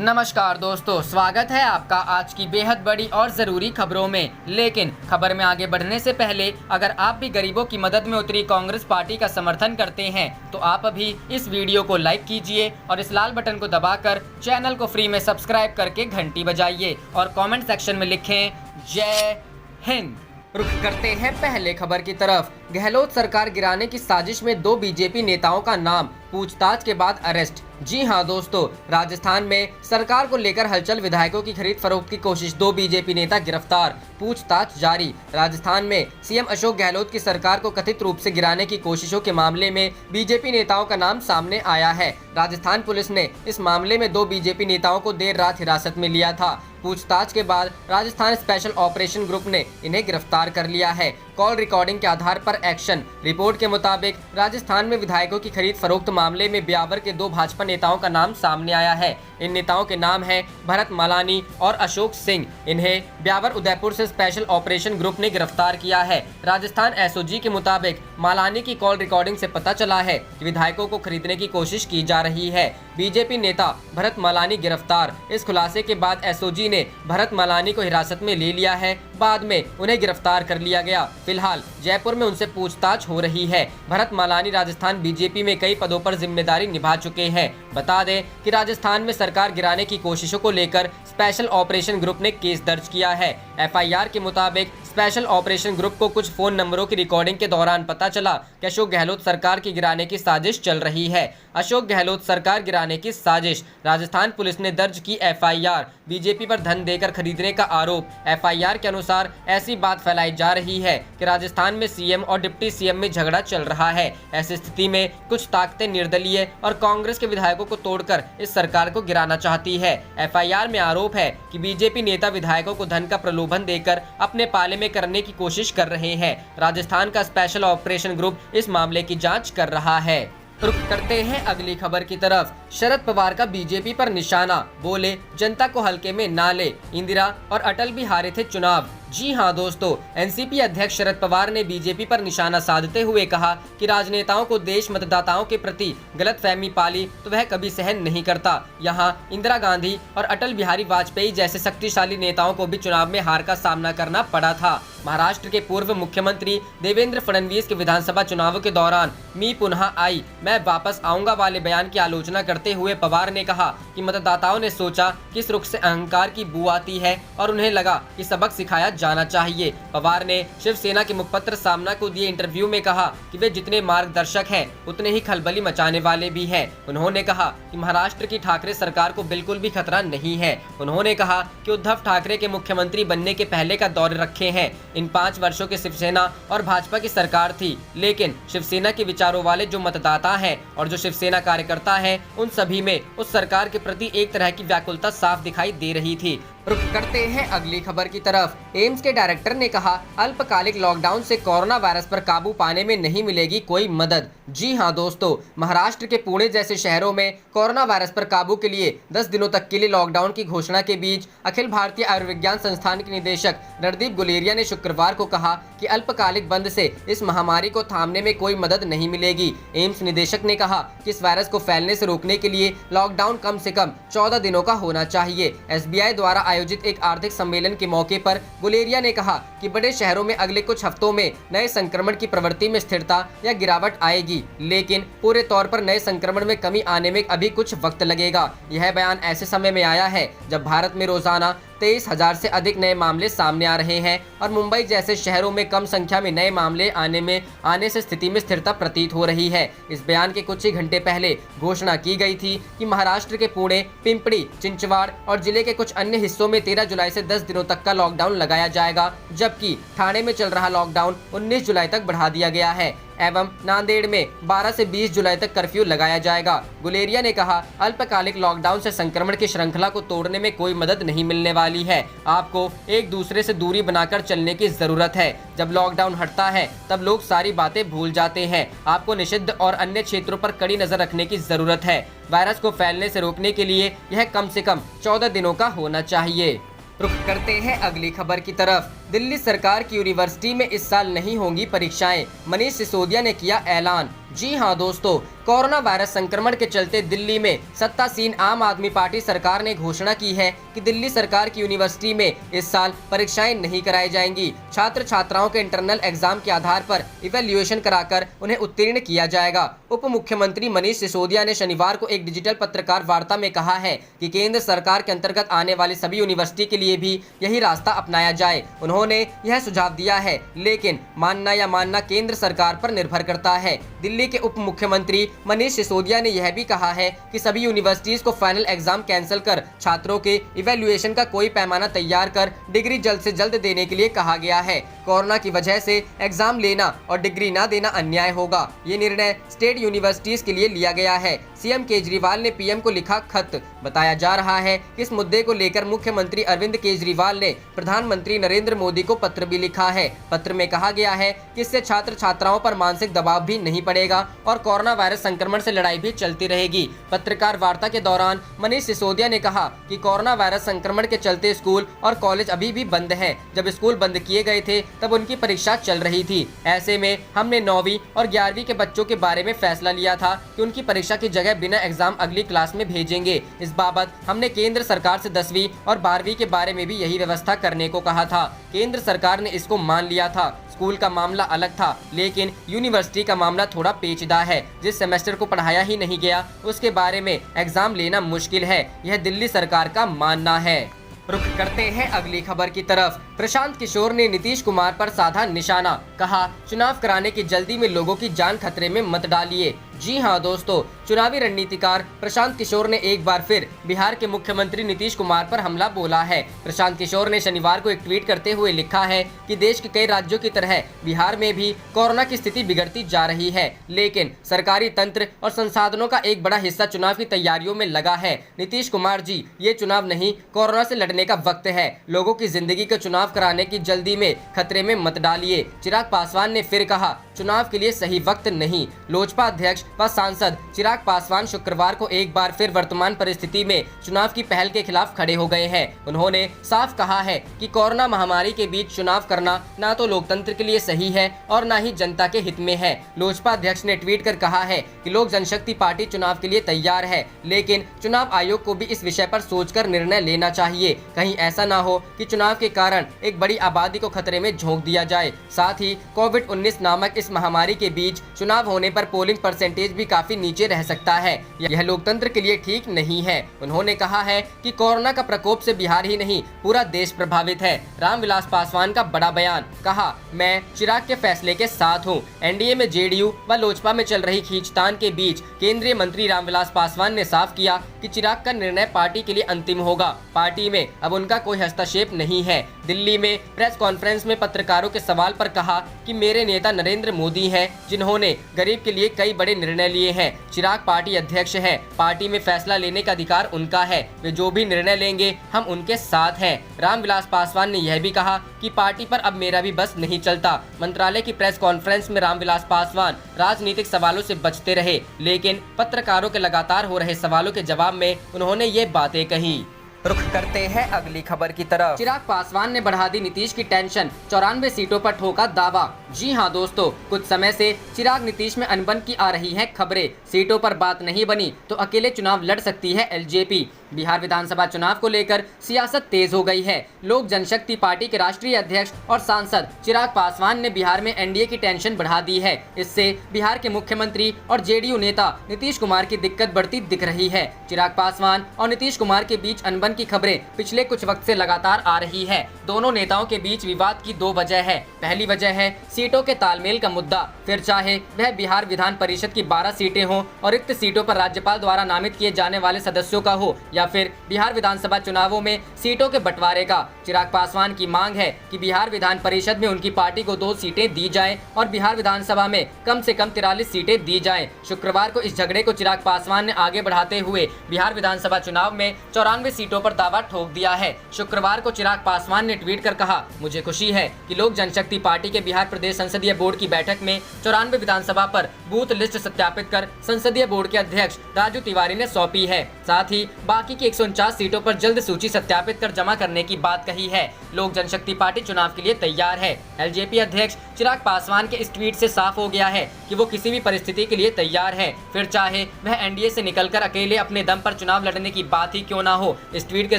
नमस्कार दोस्तों, स्वागत है आपका आज की बेहद बड़ी और ज़रूरी खबरों में। लेकिन खबर में आगे बढ़ने से पहले अगर आप भी गरीबों की मदद में उतरी कांग्रेस पार्टी का समर्थन करते हैं तो आप अभी इस वीडियो को लाइक कीजिए और इस लाल बटन को दबाकर चैनल को फ्री में सब्सक्राइब करके घंटी बजाइए और कमेंट सेक्शन में लिखें जय हिंद। रुख करते हैं पहले खबर की तरफ। गहलोत सरकार गिराने की साजिश में 2 बीजेपी नेताओं का नाम पूछताछ के बाद अरेस्ट। जी हां दोस्तों, राजस्थान में सरकार को लेकर हलचल, विधायकों की खरीद फरोख्त की कोशिश, 2 बीजेपी नेता गिरफ्तार, पूछताछ जारी। राजस्थान में सीएम अशोक गहलोत की सरकार को कथित रूप से गिराने की कोशिशों के मामले में बीजेपी नेताओं का नाम सामने आया है। राजस्थान पुलिस ने इस मामले में 2 बीजेपी नेताओं को देर रात हिरासत में लिया था। पूछताछ के बाद राजस्थान स्पेशल ऑपरेशन ग्रुप ने इन्हें गिरफ्तार कर लिया है। कॉल रिकॉर्डिंग के आधार पर एक्शन। रिपोर्ट के मुताबिक राजस्थान में विधायकों की खरीद फरोख्त मामले में ब्यावर के 2 भाजपा नेताओं का नाम सामने आया है। इन नेताओं के नाम हैं भरत मलानी और अशोक सिंह। इन्हें ब्यावर उदयपुर से स्पेशल ऑपरेशन ग्रुप ने गिरफ्तार किया है। राजस्थान एसओजी के मुताबिक मालानी की कॉल रिकॉर्डिंग से पता चला है कि विधायकों को खरीदने की कोशिश की जा रही है। बीजेपी नेता भरत मलानी गिरफ्तार। इस खुलासे के बाद एसओजी ने भरत मलानी को हिरासत में ले लिया है। बाद में उन्हें गिरफ्तार कर लिया गया। फिलहाल जयपुर में उनसे पूछताछ हो रही है। भरत मलानी राजस्थान बीजेपी में कई पदों पर जिम्मेदारी निभा चुके हैं। बता दें कि राजस्थान में सरकार गिराने की कोशिशों को लेकर स्पेशल ऑपरेशन ग्रुप ने केस दर्ज किया है। एफआईआर के मुताबिक स्पेशल ऑपरेशन ग्रुप को कुछ फोन नंबरों की रिकॉर्डिंग के दौरान पता चला कि अशोक गहलोत सरकार की गिराने की साजिश चल रही है। अशोक गहलोत सरकार गिराने की साजिश। राजस्थान पुलिस ने दर्ज की एफआईआर। बीजेपी पर धन देकर खरीदने का आरोप। एफआईआर के अनुसार ऐसी बात फैलाई जा रही है कि राजस्थान में सीएम और डिप्टी सीएम में झगड़ा चल रहा है। ऐसी स्थिति में कुछ ताकतें निर्दलीय और कांग्रेस के विधायकों को तोड़कर इस सरकार को गिराना चाहती है। एफआईआर में आरोप है कि बीजेपी नेता विधायकों को धन का प्रलोभन देकर अपने पाले में करने की कोशिश कर रहे हैं। राजस्थान का स्पेशल ऑपरेशन ग्रुप इस मामले की जांच कर रहा है। रुख करते हैं अगली खबर की तरफ। शरद पवार का बीजेपी पर निशाना, बोले जनता को हल्के में ना ले, इंदिरा और अटल भी हारे थे चुनाव। जी हां दोस्तों, एनसीपी अध्यक्ष शरद पवार ने बीजेपी पर निशाना साधते हुए कहा कि राजनेताओं को देश मतदाताओं के प्रति गलतफहमी पाली तो वह कभी सहन नहीं करता। यहां इंदिरा गांधी और अटल बिहारी वाजपेयी जैसे शक्तिशाली नेताओं को भी चुनाव में हार का सामना करना पड़ा था। महाराष्ट्र के पूर्व मुख्यमंत्री देवेंद्र फडणवीस के विधानसभा चुनावों के दौरान मी पुनः आई, मैं वापस आऊंगा वाले बयान की आलोचना करते हुए पवार ने कहा कि मतदाताओं ने सोचा किस रुख से अहंकार की बू आती है और उन्हें लगा कि सबक सिखाया जाना चाहिए। पवार ने शिवसेना के मुखपत्र सामना को दिए इंटरव्यू में कहा कि वे जितने मार्गदर्शक हैं उतने ही खलबली मचाने वाले भी हैं। उन्होंने कहा कि महाराष्ट्र की ठाकरे सरकार को बिल्कुल भी खतरा नहीं है। उन्होंने कहा कि उद्धव ठाकरे के मुख्यमंत्री बनने के पहले का दौर रखे हैं। इन 5 वर्षों की शिवसेना और भाजपा की सरकार थी, लेकिन शिवसेना के विचारों वाले जो मतदाता हैं और जो शिवसेना कार्यकर्ता हैं उन सभी में उस सरकार के प्रति एक तरह की व्याकुलता साफ दिखाई दे रही थी। रुख करते हैं अगली खबर की तरफ। एम्स के डायरेक्टर ने कहा अल्पकालिक लॉकडाउन से कोरोना वायरस पर काबू पाने में नहीं मिलेगी कोई मदद। जी हां दोस्तों, महाराष्ट्र के पुणे जैसे शहरों में कोरोना वायरस पर काबू के लिए 10 दिनों तक के लिए लॉकडाउन की घोषणा के बीच अखिल भारतीय आयुर्विज्ञान संस्थान के निदेशक रणदीप गुलेरिया ने शुक्रवार को कहा कि अल्पकालिक बंद से इस महामारी को थामने में कोई मदद नहीं मिलेगी। एम्स निदेशक ने कहा कि इस वायरस को फैलने से रोकने के लिए लॉकडाउन कम से कम 14 दिनों का होना चाहिए। एसबीआई द्वारा आयोजित एक आर्थिक सम्मेलन के मौके पर गुलेरिया ने कहा कि बड़े शहरों में अगले कुछ हफ्तों में नए संक्रमण की प्रवृत्ति में स्थिरता या गिरावट आएगी, लेकिन पूरे तौर पर नए संक्रमण में कमी आने में अभी कुछ वक्त लगेगा। यह बयान ऐसे समय में आया है जब भारत में रोजाना 23,000 से अधिक नए मामले सामने आ रहे हैं और मुंबई जैसे शहरों में कम संख्या में नए मामले आने से स्थिति में स्थिरता प्रतीत हो रही है। इस बयान के कुछ ही घंटे पहले घोषणा की गई थी कि महाराष्ट्र के पुणे, पिंपरी, चिंचवाड़ और जिले के कुछ अन्य हिस्सों में 13 जुलाई से 10 दिनों तक का लॉकडाउन लगाया जाएगा, जबकि ठाणे में चल रहा लॉकडाउन 19 जुलाई तक बढ़ा दिया गया है एवं नांदेड़ में 12 से 20 जुलाई तक कर्फ्यू लगाया जाएगा। गुलेरिया ने कहा अल्पकालिक लॉकडाउन से संक्रमण की श्रृंखला को तोड़ने में कोई मदद नहीं मिलने वाली है। आपको एक दूसरे से दूरी बनाकर चलने की जरूरत है। जब लॉकडाउन हटता है तब लोग सारी बातें भूल जाते हैं। आपको निषिद्ध और अन्य क्षेत्रों पर कड़ी नजर रखने की जरूरत है। वायरस को फैलने से रोकने के लिए यह कम से कम 14 दिनों का होना चाहिए। रुख करते हैं अगली खबर की तरफ। दिल्ली सरकार की यूनिवर्सिटी में इस साल नहीं होंगी परीक्षाएं, मनीष सिसोदिया ने किया ऐलान। जी हां दोस्तों, कोरोना वायरस संक्रमण के चलते दिल्ली में सत्तासीन आम आदमी पार्टी सरकार ने घोषणा की है कि दिल्ली सरकार की यूनिवर्सिटी में इस साल परीक्षाएं नहीं कराई जाएंगी। छात्र छात्राओं के इंटरनल एग्जाम के आधार पर इवैल्यूएशन कराकर उन्हें उत्तीर्ण किया जाएगा। उप मुख्यमंत्री मनीष सिसोदिया ने शनिवार को एक डिजिटल पत्रकार वार्ता में कहा है कि केंद्र सरकार के अंतर्गत आने वाली सभी यूनिवर्सिटी के लिए भी यही रास्ता अपनाया जाए। उन्होंने यह सुझाव दिया है, लेकिन मानना केंद्र सरकार पर निर्भर करता है। दिल्ली के उप मुख्यमंत्री मनीष सिसोदिया ने यह भी कहा है कि सभी यूनिवर्सिटीज को फाइनल एग्जाम कैंसिल कर छात्रों के इवैल्यूएशन का कोई पैमाना तैयार कर डिग्री जल्द से जल्द देने के लिए कहा गया है। कोरोना की वजह से एग्जाम लेना और डिग्री न देना अन्याय होगा। ये निर्णय स्टेट यूनिवर्सिटीज के लिए लिया गया है। सीएम केजरीवाल ने पीएम को लिखा खत। बताया जा रहा है कि इस मुद्दे को लेकर मुख्यमंत्री अरविंद केजरीवाल ने प्रधानमंत्री नरेंद्र मोदी को पत्र भी लिखा है। पत्र में कहा गया है कि इससे छात्र छात्राओं पर मानसिक दबाव भी नहीं पड़ेगा और कोरोना वायरस संक्रमण से लड़ाई भी चलती रहेगी। पत्रकार वार्ता के दौरान मनीष सिसोदिया ने कहा कि कोरोना वायरस संक्रमण के चलते स्कूल और कॉलेज अभी भी बंद हैं। जब स्कूल बंद किए गए थे तब उनकी परीक्षा चल रही थी। ऐसे में हमने 9वीं और 11वीं के बच्चों के बारे में फैसला लिया था कि उनकी परीक्षा की जगह बिना एग्जाम अगली क्लास में भेजेंगे। इस बाबत हमने केंद्र सरकार से 10वीं और 12वीं के बारे में भी यही व्यवस्था करने को कहा था। केंद्र सरकार ने इसको मान लिया था। स्कूल का मामला अलग था, लेकिन यूनिवर्सिटी का मामला थोड़ा पेचीदा है। जिस सेमेस्टर को पढ़ाया ही नहीं गया उसके बारे में एग्जाम लेना मुश्किल है, यह दिल्ली सरकार का मानना है। रुख करते हैं अगली खबर की तरफ। प्रशांत किशोर ने नीतीश कुमार पर साधा निशाना, कहा चुनाव कराने की जल्दी में लोगों की जान खतरे में मत डालिए। जी हां दोस्तों, चुनावी रणनीतिकार प्रशांत किशोर ने एक बार फिर बिहार के मुख्यमंत्री नीतीश कुमार पर हमला बोला है। प्रशांत किशोर ने शनिवार को एक ट्वीट करते हुए लिखा है कि देश के कई राज्यों की तरह बिहार में भी कोरोना की स्थिति बिगड़ती जा रही है, लेकिन सरकारी तंत्र और संसाधनों का एक बड़ा हिस्सा चुनाव की तैयारियों में लगा है। नीतीश कुमार जी, ये चुनाव नहीं, कोरोना से लड़ने का वक्त है। लोगों की जिंदगी को चुनाव कराने की जल्दी में खतरे में मत डालिए। चिराग पासवान ने फिर कहा, चुनाव के लिए सही वक्त नहीं। लोजपा अध्यक्ष व सांसद चिराग पासवान शुक्रवार को एक बार फिर वर्तमान परिस्थिति में चुनाव की पहल के खिलाफ खड़े हो गए हैं। उन्होंने साफ कहा है कि कोरोना महामारी के बीच चुनाव करना ना तो लोकतंत्र के लिए सही है और ना ही जनता के हित में है। लोजपा अध्यक्ष ने ट्वीट कर कहा है कि लोक जनशक्ति पार्टी चुनाव के लिए तैयार है, लेकिन चुनाव आयोग को भी इस विषय पर सोचकर निर्णय लेना चाहिए। कहीं ऐसा ना हो कि चुनाव के कारण एक बड़ी आबादी को खतरे में झोंक दिया जाए। साथ ही कोविड-19 नामक इस महामारी के बीच चुनाव होने पर पोलिंग परसेंटेज भी काफी नीचे रह सकता है। यह लोकतंत्र के लिए ठीक नहीं है। उन्होंने कहा है कि कोरोना का प्रकोप से बिहार ही नहीं पूरा देश प्रभावित है। रामविलास पासवान का बड़ा बयान, कहा मैं चिराग के फैसले के साथ हूँ। एनडीए में जेडीयू व लोजपा में चल रही खींचतान के बीच केंद्रीय मंत्री रामविलास पासवान ने साफ किया कि चिराग का निर्णय पार्टी के लिए अंतिम होगा। पार्टी में अब उनका कोई हस्तक्षेप नहीं है। दिल्ली में प्रेस कॉन्फ्रेंस में पत्रकारों के सवाल पर कहा कि मेरे नेता नरेंद्र मोदी हैं, जिन्होंने गरीब के लिए कई बड़े निर्णय लिए हैं। चिराग पार्टी अध्यक्ष है, पार्टी में फैसला लेने का अधिकार उनका है। वे जो भी निर्णय लेंगे हम उनके साथ हैं। रामविलास पासवान ने यह भी कहा कि पार्टी पर अब मेरा भी बस नहीं चलता। मंत्रालय की प्रेस कॉन्फ्रेंस में रामविलास पासवान राजनीतिक सवालों से बचते रहे, लेकिन पत्रकारों के लगातार हो रहे सवालों के जवाब में उन्होंने ये बातें कही। रुख करते हैं अगली खबर की तरफ। चिराग पासवान ने बढ़ा दी नीतीश की टेंशन, 94 सीटों पर ठोका दावा। जी हां दोस्तों, कुछ समय से चिराग नीतीश में अनबन की आ रही हैं खबरें। सीटों पर बात नहीं बनी तो अकेले चुनाव लड़ सकती है एलजेपी। बिहार विधानसभा चुनाव को लेकर सियासत तेज हो गई है। लोक जनशक्ति पार्टी के राष्ट्रीय अध्यक्ष और सांसद चिराग पासवान ने बिहार में एनडीए की टेंशन बढ़ा दी है। इससे बिहार के मुख्यमंत्री और जेडीयू नेता नीतीश कुमार की दिक्कत बढ़ती दिख रही है। चिराग पासवान और नीतीश कुमार के बीच अनबन की खबरें पिछले कुछ वक्त से लगातार आ रही है। दोनों नेताओं के बीच विवाद की दो वजह है। पहली वजह है सीटों के तालमेल का मुद्दा। फिर चाहे वह बिहार विधान परिषद की 12 सीटें हों और रिक्त सीटों पर राज्यपाल द्वारा नामित किए जाने वाले सदस्यों का हो, या फिर बिहार विधानसभा चुनावों में सीटों के बंटवारे का। चिराग पासवान की मांग है कि बिहार विधान परिषद में उनकी पार्टी को 2 सीटें दी जाएं और बिहार विधानसभा में कम से कम 43 सीटें दी जाएं। शुक्रवार को इस झगड़े को चिराग पासवान ने आगे बढ़ाते हुए बिहार विधानसभा चुनाव में 94 सीटों पर दावा ठोक दिया है। शुक्रवार को चिराग पासवान ने ट्वीट कर कहा, मुझे खुशी है कि लोक जनशक्ति पार्टी के बिहार प्रदेश संसदीय बोर्ड की बैठक में 94 विधानसभा पर बूथ लिस्ट सत्यापित कर संसदीय बोर्ड के अध्यक्ष राजू तिवारी ने सौंपी है। साथ ही बाकी बाकी की 149 सीटों पर जल्द सूची सत्यापित कर जमा करने की बात कही है। लोक जनशक्ति पार्टी चुनाव के लिए तैयार है। एलजेपी अध्यक्ष चिराग पासवान के इस ट्वीट से साफ हो गया है कि वो किसी भी परिस्थिति के लिए तैयार है, फिर चाहे वह एनडीए से निकलकर अकेले अपने दम पर चुनाव लड़ने की बात ही क्यों ना हो। इस ट्वीट के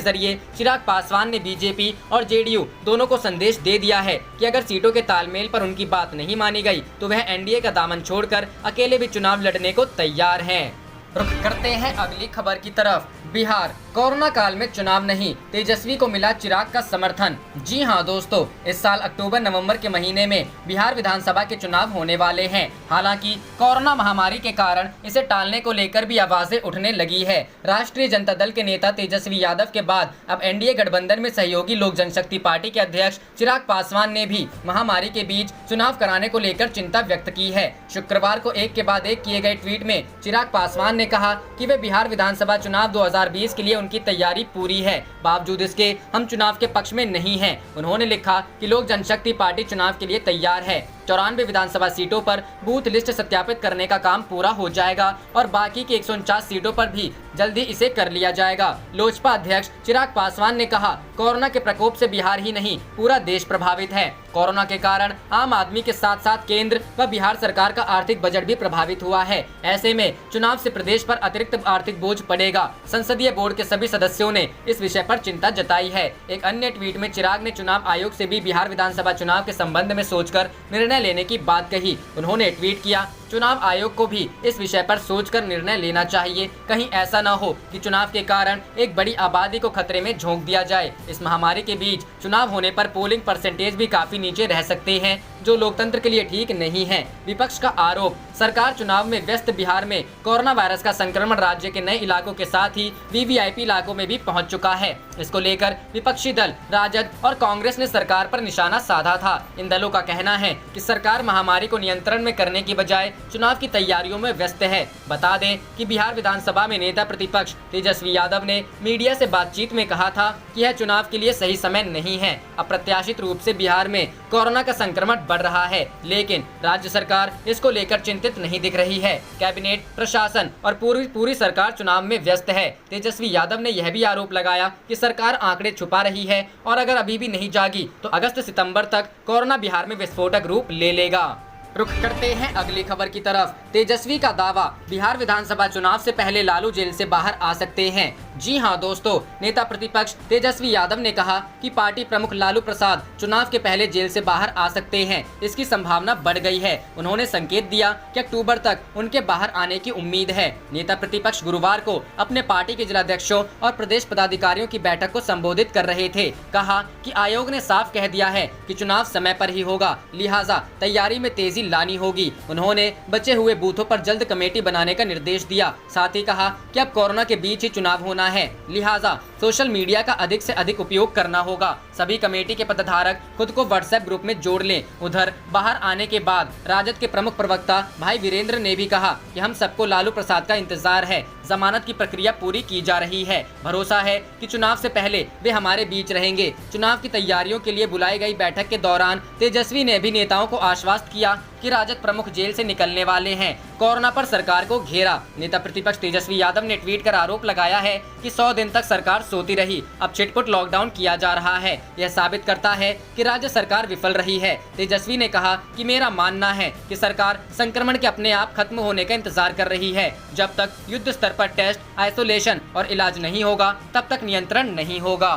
जरिए चिराग पासवान ने बीजेपी और जेडीयू दोनों को संदेश दे दिया है कि अगर सीटों के तालमेल पर उनकी बात नहीं मानी गई तो वह एनडीए का दामन छोड़कर अकेले भी चुनाव लड़ने को तैयार हैं। रुख करते हैं अगली खबर की तरफ। बिहार कोरोना काल में चुनाव नहीं, तेजस्वी को मिला चिराग का समर्थन। जी हां दोस्तों, इस साल अक्टूबर नवंबर के महीने में बिहार विधानसभा के चुनाव होने वाले हैं। हालांकि कोरोना महामारी के कारण इसे टालने को लेकर भी आवाजें उठने लगी है। राष्ट्रीय जनता दल के नेता तेजस्वी यादव के बाद अब एनडीए गठबंधन में सहयोगी लोक जनशक्ति पार्टी के अध्यक्ष चिराग पासवान ने भी महामारी के बीच चुनाव कराने को लेकर चिंता व्यक्त की है। शुक्रवार को एक के बाद एक किए गए ट्वीट में चिराग पासवान ने कहा कि वे बिहार विधानसभा चुनाव 2020 के लिए उनकी तैयारी पूरी है, बावजूद इसके हम चुनाव के पक्ष में नहीं हैं। उन्होंने लिखा कि लोक जनशक्ति पार्टी चुनाव के लिए तैयार है। 94 विधानसभा सीटों पर बूथ लिस्ट सत्यापित करने का काम पूरा हो जाएगा और बाकी की 149 सीटों पर भी जल्दी इसे कर लिया जाएगा। लोजपा अध्यक्ष चिराग पासवान ने कहा, कोरोना के प्रकोप से बिहार ही नहीं पूरा देश प्रभावित है। कोरोना के कारण आम आदमी के साथ साथ केंद्र व बिहार सरकार का आर्थिक बजट भी प्रभावित हुआ है। ऐसे में चुनाव से प्रदेश पर अतिरिक्त आर्थिक बोझ पड़ेगा। संसदीय बोर्ड के सभी सदस्यों ने इस विषय पर चिंता जताई है। एक अन्य ट्वीट में चिराग ने चुनाव आयोग से भी बिहार विधानसभा चुनाव के संबंध में सोचकर निर्णय लेने की बात कही। उन्होंने ट्वीट किया, चुनाव आयोग को भी इस विषय पर सोचकर निर्णय लेना चाहिए। कहीं ऐसा न हो कि चुनाव के कारण एक बड़ी आबादी को खतरे में झोंक दिया जाए। इस महामारी के बीच चुनाव होने पर पोलिंग परसेंटेज भी काफी नीचे रह सकते हैं, जो लोकतंत्र के लिए ठीक नहीं है। विपक्ष का आरोप, सरकार चुनाव में व्यस्त बिहार में कोरोना वायरस का संक्रमण राज्य के नए इलाकों के साथ ही वीवीआईपी इलाकों में भी पहुंच चुका है। इसको लेकर विपक्षी दल राजद और कांग्रेस ने सरकार पर निशाना साधा था। इन दलों का कहना है कि सरकार महामारी को नियंत्रण में करने की बजाय चुनाव की तैयारियों में व्यस्त है। बता दें कि बिहार विधानसभा में नेता प्रतिपक्ष तेजस्वी यादव ने मीडिया से बातचीत में कहा था कि यह चुनाव के लिए सही समय नहीं है। अप्रत्याशित रूप से बिहार में कोरोना का संक्रमण बढ़ रहा है, लेकिन राज्य सरकार इसको लेकर चिंतित नहीं दिख रही है। कैबिनेट, प्रशासन और पूरी सरकार चुनाव में व्यस्त है। तेजस्वी यादव ने यह भी आरोप लगाया कि सरकार आंकड़े छुपा रही है और अगर अभी भी नहीं जागी तो अगस्त सितंबर तक कोरोना बिहार में विस्फोटक रूप ले लेगा। रुख करते हैं अगली खबर की तरफ। तेजस्वी का दावा, बिहार विधानसभा चुनाव से पहले लालू जेल से बाहर आ सकते हैं। जी हां दोस्तों, नेता प्रतिपक्ष तेजस्वी यादव ने कहा कि पार्टी प्रमुख लालू प्रसाद चुनाव के पहले जेल से बाहर आ सकते हैं। इसकी संभावना बढ़ गई है। उन्होंने संकेत दिया कि अक्टूबर तक उनके बाहर आने की उम्मीद है। नेता प्रतिपक्ष गुरुवार को अपने पार्टी के जिलाध्यक्षों और प्रदेश पदाधिकारियों की बैठक को संबोधित कर रहे थे। कहा कि आयोग ने साफ कह दिया है कि चुनाव समय पर ही होगा, लिहाजा तैयारी में तेजी लानी होगी। उन्होंने बचे हुए बूथों पर जल्द कमेटी बनाने का निर्देश दिया। साथ ही कहा कि अब कोरोना के बीच ही चुनाव होना है, लिहाजा सोशल मीडिया का अधिक से अधिक उपयोग करना होगा। सभी कमेटी के पदधारक खुद को व्हाट्सएप ग्रुप में जोड़ लें। उधर बाहर आने के बाद राजद के प्रमुख प्रवक्ता भाई वीरेंद्र ने भी कहा कि हम सबको लालू प्रसाद का इंतजार है, जमानत की प्रक्रिया पूरी की जा रही है। भरोसा है कि चुनाव से पहले वे हमारे बीच रहेंगे। चुनाव की तैयारियों के लिए बुलाई गई बैठक के दौरान तेजस्वी ने भी नेताओं को आश्वस्त किया कि राजद प्रमुख जेल से निकलने वाले हैं। कोरोना पर सरकार को घेरा। नेता प्रतिपक्ष तेजस्वी यादव ने ट्वीट कर आरोप लगाया है कि 100 दिन तक सरकार सोती रही, अब छिटपुट लॉकडाउन किया जा रहा है। यह साबित करता है कि राज्य सरकार विफल रही है। तेजस्वी ने कहा कि मेरा मानना है कि सरकार संक्रमण के अपने आप खत्म होने का इंतजार कर रही है। जब तक युद्ध स्तर पर टेस्ट, आइसोलेशन और इलाज नहीं होगा, तब तक नियंत्रण नहीं होगा।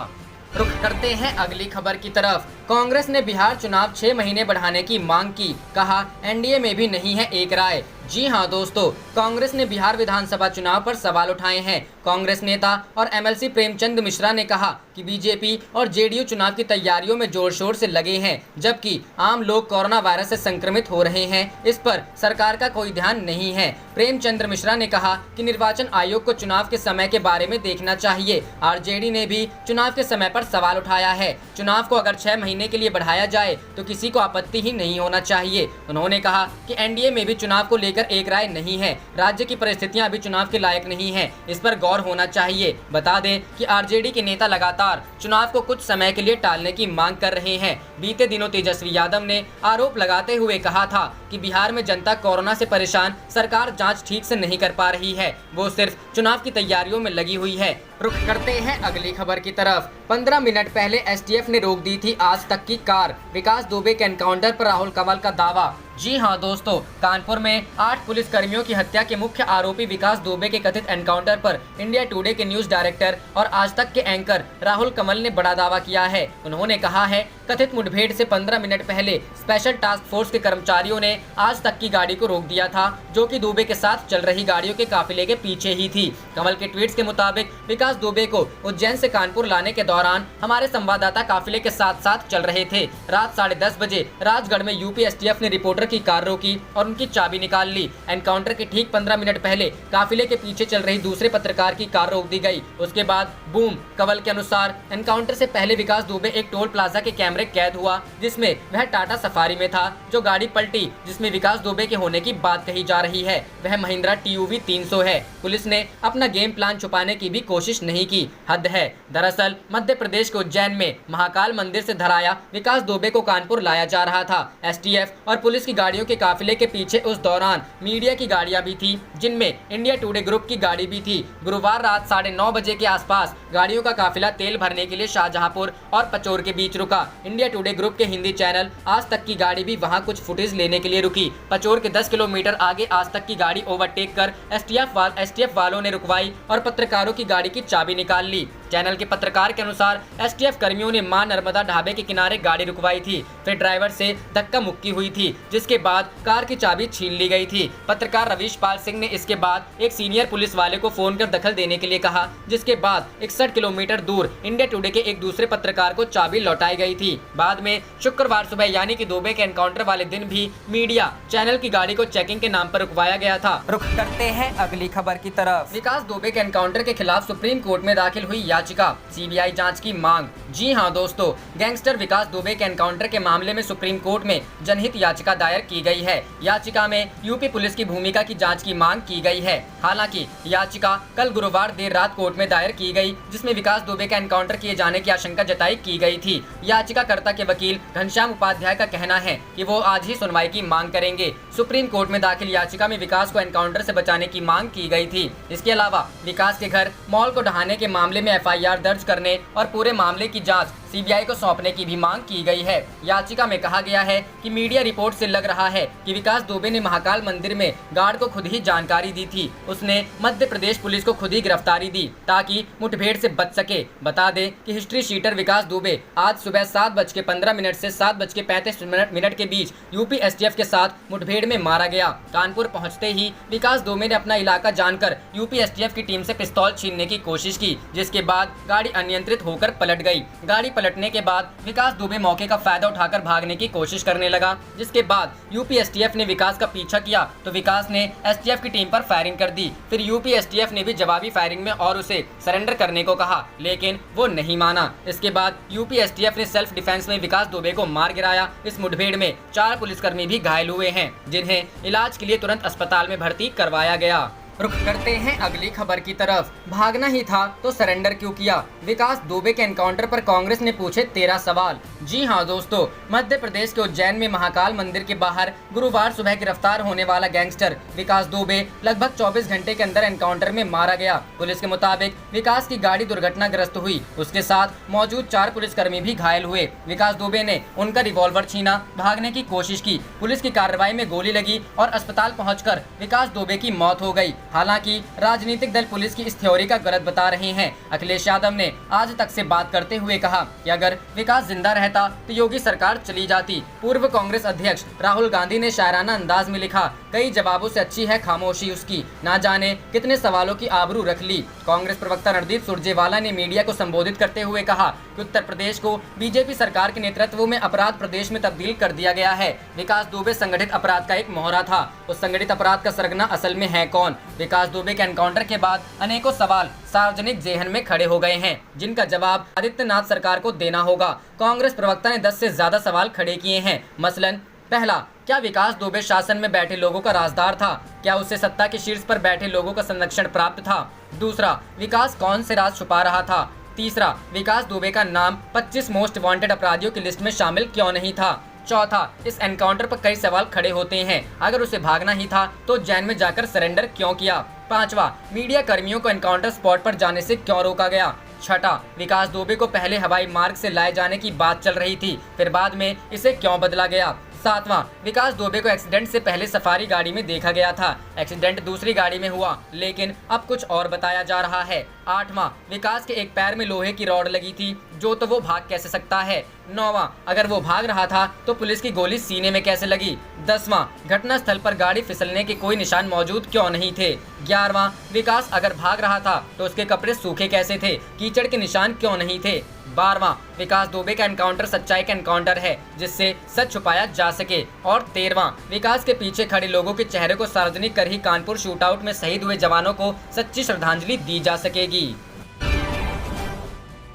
रुख करते हैं अगली खबर की तरफ। कांग्रेस ने बिहार चुनाव 6 महीने बढ़ाने की मांग की। कहा, एनडीए में भी नहीं है एक राय। जी हां दोस्तों, कांग्रेस ने बिहार विधानसभा चुनाव पर सवाल उठाए हैं। कांग्रेस नेता और एमएलसी प्रेमचंद मिश्रा ने कहा कि बीजेपी और जेडीयू चुनाव की तैयारियों में जोर शोर से लगे हैं, जबकि आम लोग कोरोना वायरस से संक्रमित हो रहे हैं। इस पर सरकार का कोई ध्यान नहीं है। प्रेमचंद्र मिश्रा ने कहा कि निर्वाचन आयोग को चुनाव के समय के बारे में देखना चाहिए। आरजेडी ने भी चुनाव के समय पर सवाल उठाया है। चुनाव को अगर 6 महीने के लिए बढ़ाया जाए तो किसी को आपत्ति ही नहीं होना चाहिए। उन्होंने कहा कि एनडीए में भी चुनाव को लेकर एक राय नहीं है। राज्य की परिस्थितियां अभी चुनाव के लायक नहीं है, इस पर गौर और होना चाहिए। बता दें कि आरजेडी के नेता लगातार चुनाव को कुछ समय के लिए टालने की मांग कर रहे हैं। बीते दिनों तेजस्वी यादव ने आरोप लगाते हुए कहा था कि बिहार में जनता कोरोना से परेशान, सरकार जांच ठीक से नहीं कर पा रही है, वो सिर्फ चुनाव की तैयारियों में लगी हुई है। रुख करते हैं अगली खबर की तरफ। 15 मिनट पहले एसटीएफ ने रोक दी थी आज तक की कार, विकास दुबे के एनकाउंटर पर राहुल कंवल का दावा। जी हां दोस्तों, कानपुर में 8 पुलिस कर्मियों की हत्या के मुख्य आरोपी विकास दुबे के कथित एनकाउंटर पर इंडिया टुडे के न्यूज डायरेक्टर और आज तक के एंकर राहुल कंवल ने बड़ा दावा किया है। उन्होंने कहा है, कथित मुठभेड़ से 15 मिनट पहले स्पेशल टास्क फोर्स के कर्मचारियों ने आज तक की गाड़ी को रोक दिया था, जो कि दुबे के साथ चल रही गाड़ियों के काफिले के पीछे ही थी। कंवल के ट्वीट्स के मुताबिक विकास दुबे को उज्जैन से कानपुर लाने के दौरान हमारे संवाददाता काफिले के साथ साथ चल रहे थे। रात 10:30 बजे राजगढ़ में यूपी एसटीएफ ने रिपोर्टर की कार रोकी और उनकी चाबी निकाल ली। एनकाउंटर के ठीक 15 मिनट पहले काफिले के पीछे चल रही दूसरे पत्रकार की कार रोक दी गई। उसके बाद बूम। कंवल के अनुसार एनकाउंटर से पहले विकास दुबे एक टोल प्लाजा के कैमरे कैद हुआ, जिसमें वह टाटा सफारी में था। जो गाड़ी पलटी जिसमें विकास दुबे के होने की बात कही जा रही है, वह महिंद्रा TUV 300 है। पुलिस ने अपना गेम प्लान छुपाने की भी कोशिश नहीं की, हद है। दरअसल मध्य प्रदेश के उज्जैन में महाकाल मंदिर से धराया विकास दुबे को कानपुर लाया जा रहा था। एसटीएफ और पुलिस की गाड़ियों के काफिले के पीछे उस दौरान मीडिया की गाड़ियां भी थी, जिनमें इंडिया टुडे ग्रुप की गाड़ी भी थी। गुरुवार रात 9:30 बजे के आसपास गाड़ियों का काफिला तेल भरने के लिए शाहजहांपुर और पचोर के बीच रुका। इंडिया टुडे ग्रुप के हिंदी चैनल आज तक की गाड़ी भी वहां कुछ फुटेज लेने के लिए रुकी। पचोर के 10 किलोमीटर आगे आज तक की गाड़ी ओवरटेक कर एसटीएफ वालों ने रुकवाई और पत्रकारों की गाड़ी की चाबी निकाल ली। चैनल के पत्रकार के अनुसार एसटीएफ कर्मियों ने मां नर्मदा ढाबे के किनारे गाड़ी रुकवाई थी, फिर ड्राइवर से धक्का मुक्की हुई थी, जिसके बाद कार की चाबी छीन ली गई थी। पत्रकार रवीश पाल सिंह ने इसके बाद एक सीनियर पुलिस वाले को फोन कर दखल देने के लिए कहा, जिसके बाद 61 किलोमीटर दूर इंडिया टुडे के एक दूसरे पत्रकार को चाबी लौटाई गई थी। बाद में शुक्रवार सुबह यानी कि दुबे के एनकाउंटर वाले दिन भी मीडिया चैनल की गाड़ी को चेकिंग के नाम पर रुकवाया गया था। रुख करते हैं अगली खबर की तरफ। विकास दुबे के एनकाउंटर के खिलाफ सुप्रीम कोर्ट में दाखिल हुई याचिका, सीबीआई जांच की मांग। जी हां दोस्तों, गैंगस्टर विकास दुबे के एनकाउंटर के मामले में सुप्रीम कोर्ट में जनहित याचिका दायर की गई है। याचिका में यूपी पुलिस की भूमिका की जांच की मांग की गई है। हालांकि याचिका कल गुरुवार देर रात कोर्ट में दायर की गई, जिसमें विकास दुबे का एनकाउंटर किए जाने की आशंका जताई की गई थी। याचिकाकर्ता के वकील घनश्याम उपाध्याय का कहना है कि वो आज ही सुनवाई की मांग करेंगे। सुप्रीम कोर्ट में दाखिल याचिका में विकास को एनकाउंटर से बचाने की मांग की गई थी। इसके अलावा विकास के घर मॉल को ढहाने के मामले में FIR दर्ज करने और पूरे मामले की जांच सीबीआई को सौंपने की भी मांग की गई है। याचिका में कहा गया है कि मीडिया रिपोर्ट से लग रहा है कि विकास दुबे ने महाकाल मंदिर में गार्ड को खुद ही जानकारी दी थी। उसने मध्य प्रदेश पुलिस को खुद ही गिरफ्तारी दी ताकि मुठभेड़ से बच सके। बता दें कि हिस्ट्री शीटर विकास दुबे आज सुबह 7:15 से 7:35 के बीच यूपी एसटीएफ के साथ मुठभेड़ में मारा गया। कानपुर पहुंचते ही विकास दुबे ने अपना इलाका जानकर यूपी एसटीएफ की टीम से पिस्तौल छीनने की कोशिश की, जिसके बाद गाड़ी अनियंत्रित होकर पलट गई। गाड़ी पलटने के बाद विकास दुबे मौके का फायदा उठाकर भागने की कोशिश करने लगा, जिसके बाद यूपी एसटीएफ ने विकास का पीछा किया तो विकास ने एसटीएफ की टीम पर फायरिंग कर दी। फिर यूपी एसटीएफ ने भी जवाबी फायरिंग में और उसे सरेंडर करने को कहा, लेकिन वो नहीं माना। इसके बाद यूपी एसटीएफ ने सेल्फ डिफेंस में विकास दुबे को मार गिराया। इस मुठभेड़ में 4 पुलिसकर्मी भी घायल हुए हैं, जिन्हें इलाज के लिए तुरंत अस्पताल में भर्ती करवाया गया। रुख करते हैं अगली खबर की तरफ। भागना ही था तो सरेंडर क्यों किया? विकास दुबे के एनकाउंटर पर कांग्रेस ने पूछे 13 सवाल। जी हां दोस्तों, मध्य प्रदेश के उज्जैन में महाकाल मंदिर के बाहर गुरुवार सुबह गिरफ्तार होने वाला गैंगस्टर विकास दुबे लगभग 24 घंटे के अंदर एनकाउंटर में मारा गया। पुलिस के मुताबिक विकास की गाड़ी दुर्घटनाग्रस्त हुई, उसके साथ मौजूद 4 पुलिसकर्मी भी घायल हुए। विकास दुबे ने उनका रिवॉल्वर छीना, भागने की कोशिश की। पुलिस की कार्रवाई में गोली लगी और अस्पताल पहुंचकर विकास दुबे की मौत हो गई। हालांकि राजनीतिक दल पुलिस की इस थ्योरी का गलत बता रहे हैं। अखिलेश यादव ने आज तक से बात करते हुए कहा कि अगर विकास जिंदा रहता तो योगी सरकार चली जाती। पूर्व कांग्रेस अध्यक्ष राहुल गांधी ने शायराना अंदाज में लिखा, कई जवाबों से अच्छी है खामोशी उसकी, ना जाने कितने सवालों की आबरू रख ली। कांग्रेस प्रवक्ता रणदीप सुरजेवाला ने मीडिया को संबोधित करते हुए कहा कि उत्तर प्रदेश को बीजेपी सरकार के नेतृत्व में अपराध प्रदेश में तब्दील कर दिया गया है। विकास दुबे संगठित अपराध का एक मोहरा था। उस संगठित अपराध का सरगना असल में है कौन? विकास दुबे के एनकाउंटर के बाद अनेकों सवाल सार्वजनिक जेहन में खड़े हो गए हैं, जिनका जवाब आदित्यनाथ सरकार को देना होगा। कांग्रेस प्रवक्ता ने 10 से ज्यादा सवाल खड़े किए हैं। मसलन पहला, क्या विकास दुबे शासन में बैठे लोगों का राजदार था? क्या उसे सत्ता के शीर्ष पर बैठे लोगों का संरक्षण प्राप्त था? दूसरा, विकास कौन से राज छुपा रहा था? तीसरा, विकास दुबे का नाम 25 मोस्ट वांटेड अपराधियों की लिस्ट में शामिल क्यों नहीं था? चौथा, इस एनकाउंटर पर कई सवाल खड़े होते हैं। अगर उसे भागना ही था तो जेल में जाकर सरेंडर क्यों किया? पांचवा, मीडिया कर्मियों को एनकाउंटर स्पॉट पर जाने से क्यों रोका गया? छठा, विकास दुबे को पहले हवाई मार्ग से लाए जाने की बात चल रही थी, फिर बाद में इसे क्यों बदला गया? सातवां, विकास दुबे को एक्सीडेंट से पहले सफारी गाड़ी में देखा गया था, एक्सीडेंट दूसरी गाड़ी में हुआ, लेकिन अब कुछ और बताया जा रहा है। आठवां, विकास के एक पैर में लोहे की रॉड लगी थी, जो तो वो भाग कैसे सकता है? नौवां, अगर वो भाग रहा था तो पुलिस की गोली सीने में कैसे लगी? 10वां, घटना स्थल पर गाड़ी फिसलने के कोई निशान मौजूद क्यों नहीं थे? 11वां, विकास अगर भाग रहा था तो उसके कपड़े सूखे कैसे थे? कीचड़ के निशान क्यों नहीं थे? 12वां, विकास दुबे का एनकाउंटर सच्चाई का एनकाउंटर है जिससे सच छुपाया जा सके। और 13वां, विकास के पीछे खड़े लोगों के चेहरे को सार्वजनिक कर ही कानपुर शूटआउट में शहीद हुए जवानों को सच्ची श्रद्धांजलि दी जा सकेगी।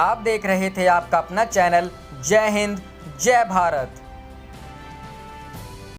आप देख रहे थे आपका अपना चैनल जय हिंद जय भारत।